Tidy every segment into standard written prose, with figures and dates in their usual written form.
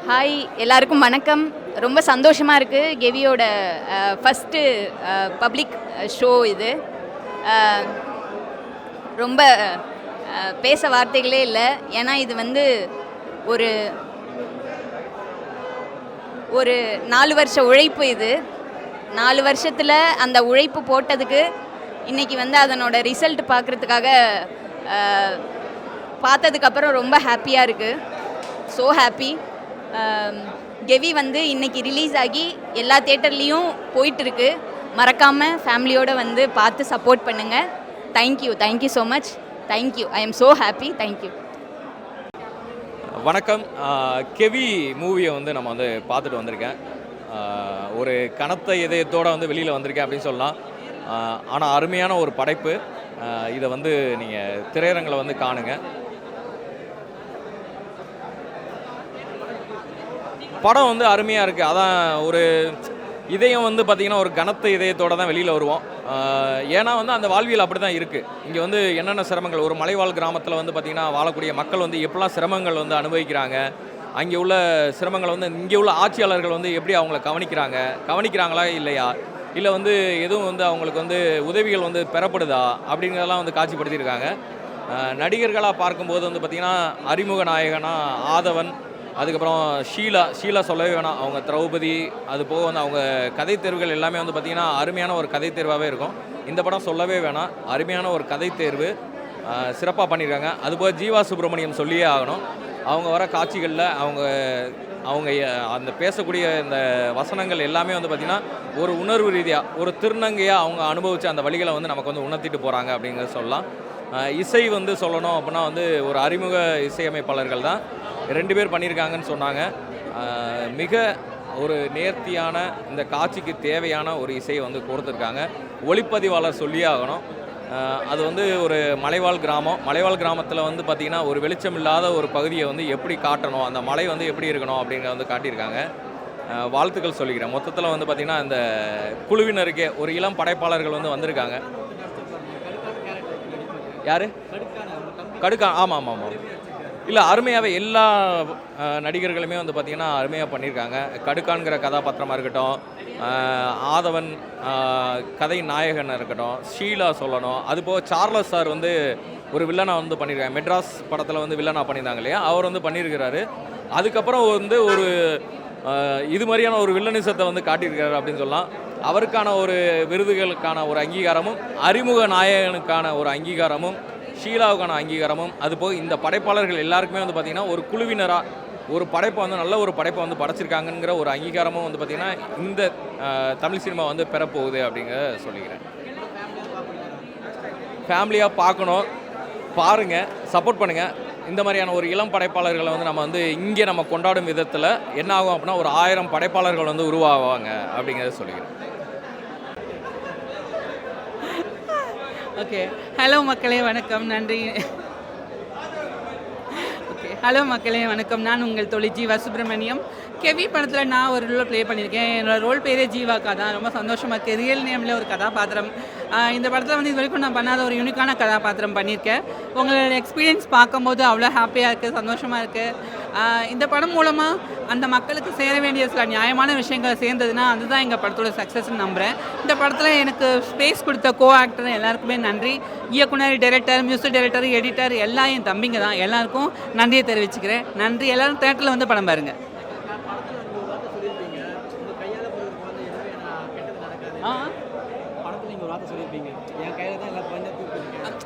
Hi எல்லாருக்கும் வணக்கம். ரொம்ப சந்தோஷமாக இருக்குது. கெவியோட ஃபஸ்ட்டு பப்ளிக் ஷோ இது. ரொம்ப பேச வார்த்தைகளே இல்லை. ஏன்னா இது வந்து ஒரு ஒரு 4 வருஷ உழைப்பு. இது 4 வருஷத்தில் அந்த உழைப்பு போட்டதுக்கு இன்றைக்கி வந்து அதனோட ரிசல்ட் பார்க்குறதுக்காக பார்த்ததுக்கப்புறம் ரொம்ப ஹாப்பியாக இருக்குது. So happy. கெவி வந்து இன்றைக்கி ரிலீஸ் ஆகி எல்லா தேட்டர்லேயும் போயிட்டுருக்கு. மறக்காமல் ஃபேமிலியோடு வந்து பார்த்து சப்போர்ட் பண்ணுங்கள். Thank you so much. Thank you. I am so happy. Thank you. வணக்கம். கெவி மூவியை வந்து நம்ம வந்து பார்த்துட்டு வந்திருக்கேன். ஒரு கனத்த இதயத்தோடு வந்து வெளியில் வந்திருக்கேன் அப்படின்னு சொல்லலாம். ஆனால் அருமையான ஒரு படைப்பு. இதை வந்து நீங்கள் திரையரங்கில் வந்து காணுங்க. படம் வந்து அருமையாக இருக்குது. அதான் ஒரு இதயம் வந்து பார்த்திங்கன்னா ஒரு கனத்த இதயத்தோடு தான் வெளியில் வருவோம். ஏன்னா வந்து அந்த வாழ்வியல் அப்படி தான் இருக்குது. இங்கே வந்து என்னென்ன சிரமங்கள், ஒரு மலைவாழ் கிராமத்தில் வந்து பார்த்திங்கன்னா வாழக்கூடிய மக்கள் வந்து எப்படிலாம் சிரமங்கள் வந்து அனுபவிக்கிறாங்க, அங்கே உள்ள சிரமங்கள் வந்து இங்கே உள்ள ஆட்சியாளர்கள் வந்து எப்படி அவங்கள கவனிக்கிறாங்களா இல்லையா, இல்லை வந்து எதுவும் வந்து அவங்களுக்கு வந்து உதவிகள் வந்து பெறப்படுதா அப்படிங்கிறதெல்லாம் வந்து காட்சிப்படுத்தியிருக்காங்க. நடிகர்களாக பார்க்கும்போது வந்து பார்த்திங்கன்னா அறிமுக நாயகனா ஆதவன், அதுக்கப்புறம் ஷீலா சொல்லவே வேணாம். அவங்க திரௌபதி, அது போக வந்து அவங்க கதை தேர்வுகள் எல்லாமே வந்து பார்த்திங்கன்னா அருமையான ஒரு கதை தேர்வாகவே இருக்கும். இந்த படம் சொல்லவே வேணாம், அருமையான ஒரு கதை தேர்வு, சிறப்பாக பண்ணியிருக்காங்க. அதுபோக ஜீவா சுப்பிரமணியம் சொல்லியே ஆகணும். அவங்க வர காட்சிகளில் அவங்க அந்த பேசக்கூடிய இந்த வசனங்கள் எல்லாமே வந்து பார்த்திங்கன்னா ஒரு உணர்வு ரீதியாக, ஒரு திருநங்கையாக அவங்க அனுபவித்த அந்த வழிகளை வந்து நமக்கு வந்து உணர்த்திட்டு போகிறாங்க அப்படிங்கிறத சொல்லலாம். இசை வந்து சொல்லணும் அப்படின்னா வந்து ஒரு அறிமுக இசையமைப்பாளர்கள் தான் 2 பேர் பண்ணியிருக்காங்கன்னு சொன்னாங்க. மிக ஒரு நேர்த்தியான இந்த காட்சிக்கு தேவையான ஒரு இசையை வந்து கொடுத்துருக்காங்க. ஒளிப்பதிவாளர் சொல்லியே ஆகணும். அது வந்து ஒரு மலைவாழ் கிராமத்தில் வந்து பார்த்திங்கன்னா ஒரு வெளிச்சம் இல்லாத ஒரு பகுதியை வந்து எப்படி காட்டணும், அந்த மலை வந்து எப்படி இருக்கணும் அப்படிங்கிறத வந்து காட்டியிருக்காங்க. வாழ்த்துக்கள் சொல்லிக்கிறேன். மொத்தத்தில் வந்து பார்த்திங்கன்னா இந்த குழுவினருக்கே ஒரு இளம் படைப்பாளர்கள் வந்து வந்திருக்காங்க. யார்? கடுக்கான். ஆமாம். இல்லை, அருமையாகவே எல்லா நடிகர்களுமே வந்து பார்த்திங்கன்னா அருமையாக பண்ணியிருக்காங்க. கடுக்கான்கிற கதாபாத்திரமாக இருக்கட்டும், ஆதவன் கதை நாயகனாக இருக்கட்டும், ஷீலா சொல்லணும். அதுபோக சார்லஸ் சார் வந்து ஒரு வில்லனாக வந்து பண்ணியிருக்காங்க. மெட்ராஸ் படத்தில் வந்து வில்லனாக பண்ணியிருந்தாங்க இல்லையா, அவர் வந்து பண்ணியிருக்கிறாரு. அதுக்கப்புறம் வந்து ஒரு இது மாதிரியான ஒரு வில்லனிசத்தை வந்து காட்டியிருக்காரு அப்படின்னு சொல்லலாம். அவருக்கான ஒரு விருதுகளுக்கான ஒரு அங்கீகாரமும், அறிமுக நாயகனுக்கான ஒரு அங்கீகாரமும், ஷீலாவுக்கான அங்கீகாரமும், அதுபோக இந்த படைப்பாளர்கள் எல்லாருக்குமே வந்து பார்த்திங்கன்னா ஒரு குழுவினராக ஒரு படைப்பை வந்து நல்ல ஒரு படைப்பை வந்து படைச்சிருக்காங்கங்கிற ஒரு அங்கீகாரமும் வந்து பார்த்திங்கன்னா இந்த தமிழ் சினிமா வந்து பெறப்போகுது அப்படிங்கிறத சொல்லிக்கிறேன். ஃபேமிலியாக பார்க்கணும், பாருங்கள், சப்போர்ட் பண்ணுங்கள். இந்த மாதிரியான ஒரு இளம் படைப்பாளர்களை வந்து இங்கே நம்ம கொண்டாடும் விதத்தில் என்ன ஆகும் அப்படின்னா ஒரு 1000 படைப்பாளர்கள் வந்து உருவாகுவாங்க அப்படிங்கிறத சொல்லிக்கிறேன். ஓகே. ஹலோ மக்களே, வணக்கம். நன்றி. ஓகே. ஹலோ மக்களே, வணக்கம். நான் உங்கள் தோழி ஜீவா சுப்பிரமணியம். கெவி படத்தில் நான் ஒரு ரோல் ப்ளே பண்ணியிருக்கேன். என்னோடய ரோல் பேரே ஜீவாக்கா தான். ரொம்ப சந்தோஷமாக இருக்குது. ரியல் நேமில் ஒரு கதாபாத்திரம். இந்த படத்தில் வந்து இது வரைக்கும் நான் பண்ணாத ஒரு யூனிக்கான கதாபாத்திரம் பண்ணியிருக்கேன். உங்களோட எக்ஸ்பீரியன்ஸ் பார்க்கும்போது அவ்வளோ ஹாப்பியாக இருக்குது, சந்தோஷமாக இருக்குது. இந்த படம் மூலமாக அந்த மக்களுக்கு சேர வேண்டிய சில நியாயமான விஷயங்கள் சேர்ந்ததுன்னா அதுதான் எங்கள் படத்தோட சக்ஸஸ்ன்னு நம்புகிறேன். இந்த படத்தில் எனக்கு ஸ்பேஸ் கொடுத்த கோ ஆக்டர் எல்லாருக்குமே நன்றி. இயக்குனர், டைரக்டர், மியூசிக் டைரக்டர், எடிட்டர் எல்லாம் என் தம்பிங்க தான். எல்லாருக்கும் நன்றியை தெரிவிச்சுக்கிறேன். நன்றி. எல்லோரும் தேட்டரில் வந்து படம் பாருங்கள்.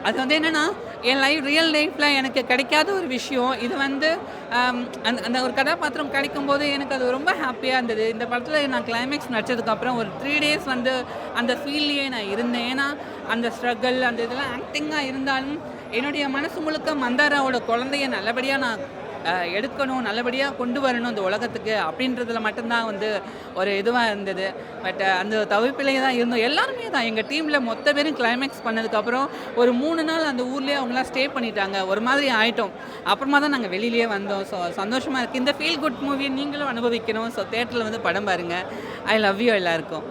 அது வந்து என்னென்னா என் ரியல் லைஃப்பில் எனக்கு கிடைக்காத ஒரு விஷயம். இது வந்து அந்த ஒரு கதாபாத்திரம் கிடைக்கும்போது எனக்கு அது ரொம்ப ஹாப்பியாக இருந்தது. இந்த படத்தில் நான் கிளைமேக்ஸ் நடிச்சதுக்கப்புறம் ஒரு 3 days வந்து அந்த ஃபீல்லையே நான் இருந்தேன். ஏன்னா அந்த ஸ்ட்ரகிள், அந்த இதெல்லாம் ஆக்டிங்காக இருந்தாலும் என்னுடைய மனசு முழுக்க மந்தாராவோட குழந்தைய நல்லபடியாக நான் எடுக்கணும், நல்லபடியாக கொண்டு வரணும் இந்த உலகத்துக்கு அப்படின்றதுல மட்டும்தான் வந்து ஒரு இதுவாக இருந்தது. பட் அந்த தவிப்பிலேயே தான் இருந்தோம் எல்லாருமே தான். எங்கள் டீமில் மொத்த பேரும் கிளைமேக்ஸ் பண்ணதுக்கப்புறம் ஒரு 3 நாள் அந்த ஊர்லேயே அவங்களாம் ஸ்டே பண்ணிட்டாங்க. ஒரு மாதிரி ஆகிட்டோம். அப்புறமா தான் நாங்கள் வெளியிலேயே வந்தோம். ஸோ சந்தோஷமாக இருக்குது. இந்த ஃபீல் குட் மூவியை நீங்களும் அனுபவிக்கணும். ஸோ தேட்டரில் வந்து படம் பாருங்கள். ஐ லவ் யூ எல்லாருக்கும்.